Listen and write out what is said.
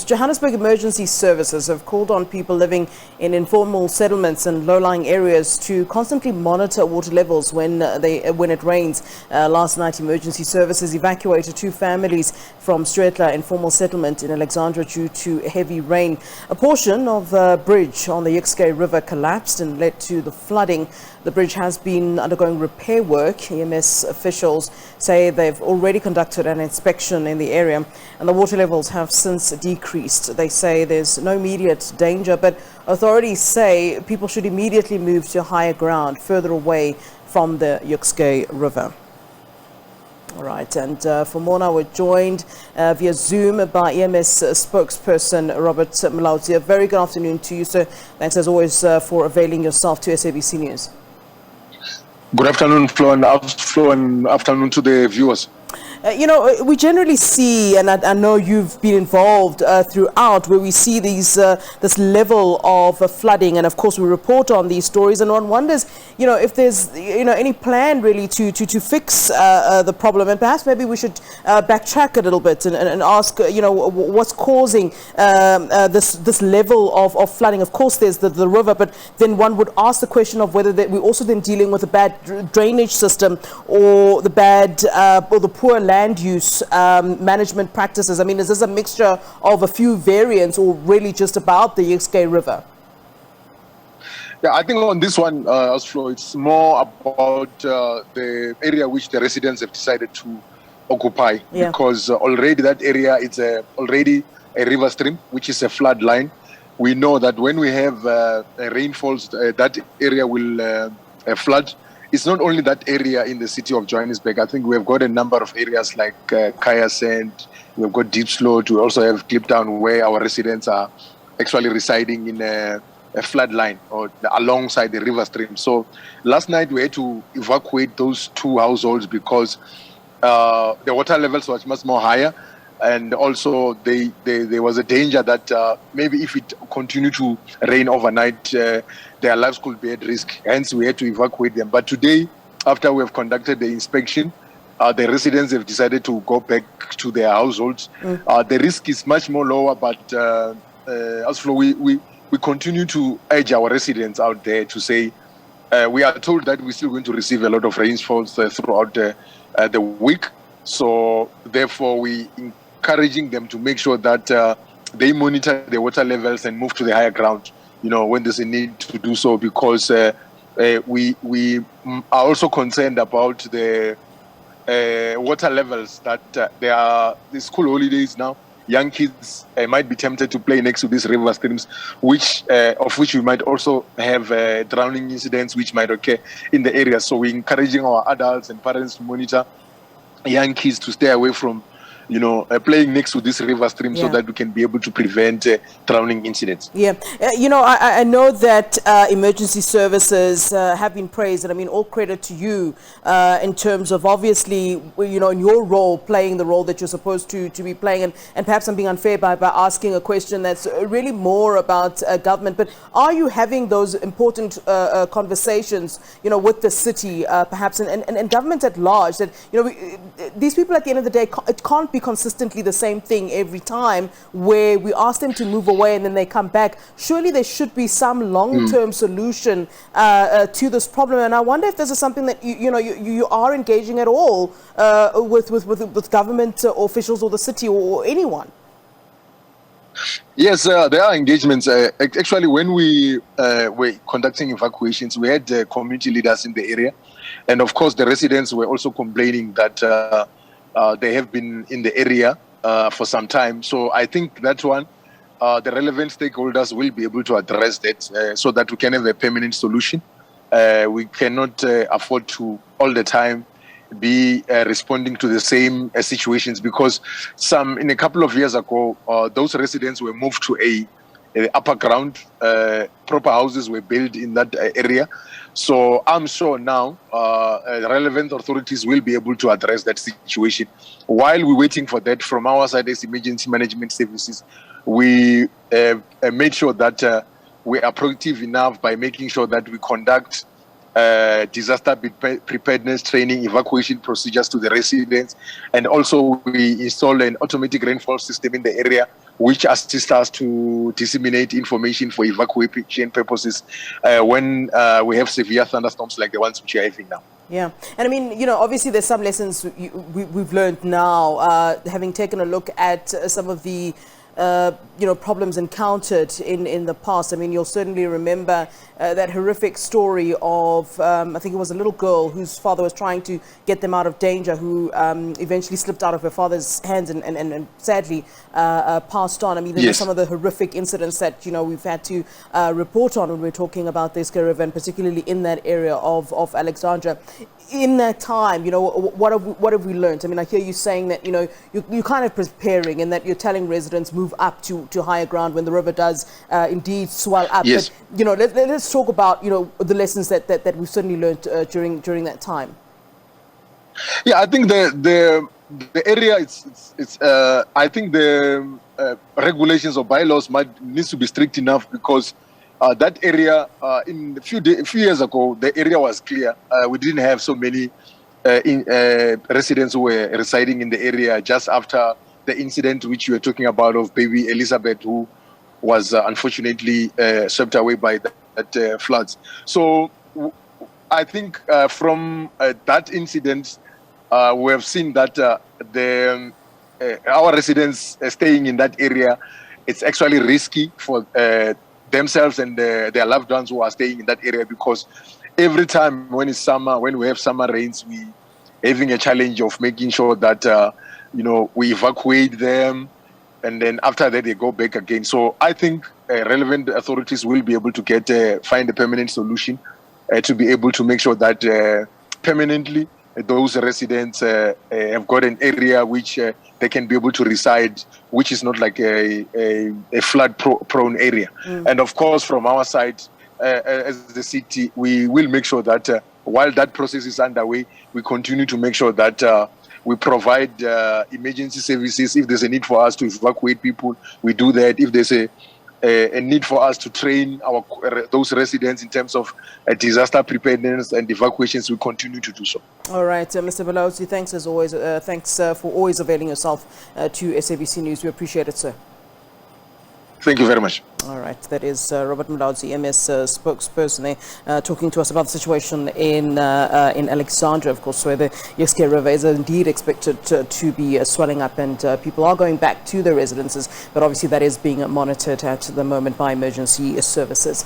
Johannesburg Emergency Services have called on people living in informal settlements and low-lying areas to constantly monitor water levels when it rains. Last night, Emergency Services evacuated 2 families from Stjwetla informal settlement in Alexandra due to heavy rain. A portion of the bridge on the Juskei River collapsed and led to the flooding. The bridge has been undergoing repair work. EMS officials say they've already conducted an inspection in the area and the water levels have since decreased. They say there's no immediate danger, but authorities say people should immediately move to higher ground further away from the Juskei River. All right, and for more now, we're joined via Zoom by EMS Spokesperson Robert Mulaudzi. A very good afternoon to you, sir. Thanks as always for availing yourself to SABC News. Good afternoon, Flo, and afternoon to the viewers. We generally see, and I know you've been involved throughout, where we see this level of flooding, and of course we report on these stories, and one wonders, if there's, any plan really to fix the problem, and perhaps maybe we should backtrack a little bit and ask, what's causing this level of flooding. Of course, there's the river, but then one would ask the question of whether we're also then dealing with a bad drainage system or the bad or the poor land use management practices. I mean, is this a mixture of a few variants or really just about the Juskei River? Yeah, I think on this one, it's more about the area which the residents have decided to occupy, because already that area is already a river stream, which is a flood line. We know that when we have rainfalls, that area will flood. It's not only that area in the city of Johannesburg. I think we have got a number of areas like Kaya Sand, we've got Deep Sloat, we also have Kliptown where our residents are actually residing in a flood line or alongside the river stream. So last night we had to evacuate those 2 households because the water levels was much more higher, and also there was a danger that maybe if it continued to rain overnight, their lives could be at risk. Hence, we had to evacuate them. But today, after we have conducted the inspection, the residents have decided to go back to their households. The risk is much more lower, but as for we continue to urge our residents out there to say, we are told that we're still going to receive a lot of rainfalls throughout the week. So therefore, we encouraging them to make sure that they monitor the water levels and move to the higher ground, when there's a need to do so, because we are also concerned about the water levels that there are the school holidays now. Young kids might be tempted to play next to these river streams, of which we might also have drowning incidents which might occur in the area. So we're encouraging our adults and parents to monitor young kids to stay away from playing next to this river stream so that we can be able to prevent drowning incidents. I know that emergency services have been praised, and I mean, all credit to you in terms of obviously, in your role, playing the role that you're supposed to be playing, and perhaps I'm being unfair by asking a question that's really more about government, but are you having those important conversations, with the city, perhaps, and government at large, that, these people at the end of the day, it can't be consistently the same thing every time, where we ask them to move away and then they come back. Surely there should be some long-term solution to this problem, and I wonder if this is something that you are engaging at all with government officials or the city or anyone. Yes, there are engagements. Actually, when we were conducting evacuations, we had community leaders in the area, and of course the residents were also complaining that they have been in the area for some time. So I think that one, the relevant stakeholders will be able to address that so that we can have a permanent solution. We cannot afford to all the time be responding to the same situations, because in a couple of years ago, those residents were moved to a upper ground, proper houses were built in that area. So I'm sure now relevant authorities will be able to address that situation. While we're waiting for that, from our side as emergency management services, we made sure that we are proactive enough by making sure that we conduct disaster preparedness training, evacuation procedures to the residents, and also we install an automatic rainfall system in the area which assist us to disseminate information for evacuation purposes when we have severe thunderstorms like the ones which we are having now. Yeah, and I mean, obviously there's some lessons we've learned now, having taken a look at some of the problems encountered in the past. I mean, you'll certainly remember that horrific story of, I think it was a little girl whose father was trying to get them out of danger, who eventually slipped out of her father's hands and sadly passed on. I mean, these are some of the horrific incidents that, we've had to report on when we're talking about the Juskei River, and particularly in that area of Alexandra. In that time, what have we learned? I mean, I hear you saying that, you're kind of preparing and that you're telling residents move up to higher ground when the river does indeed swell up. Yes. But, let's talk about, the lessons that we've certainly learned during that time. Yeah, I think the area, I think the regulations or bylaws needs to be strict enough, because that area, a few years ago, the area was clear. We didn't have so many residents who were residing in the area just after the incident which you were talking about of baby Elizabeth, who was unfortunately swept away by that floods. So I think from that incident, we have seen that our residents staying in that area, it's actually risky for themselves and their loved ones who are staying in that area, because every time when it's summer, when we have summer rains, we having a challenge of making sure that we evacuate them, and then after that they go back again. So I think relevant authorities will be able to find a permanent solution to be able to make sure that permanently those residents have got an area which they can be able to reside, which is not like a flood-prone area. And of course, from our side, as the city, we will make sure that while that process is underway, we continue to make sure that we provide emergency services. If there's a need for us to evacuate people, we do that. If there's a need for us to train those residents in terms of disaster preparedness and evacuations, we continue to do so. All right, Mr. Mulaudzi, thanks as always. Thanks for always availing yourself to SABC News. We appreciate it, sir. Thank you very much. All right, that is Robert Mulaudzi, EMS spokesperson, talking to us about the situation in Alexandra, of course, where the Juskei River is indeed expected to be swelling up, and people are going back to their residences, but obviously that is being monitored at the moment by emergency services.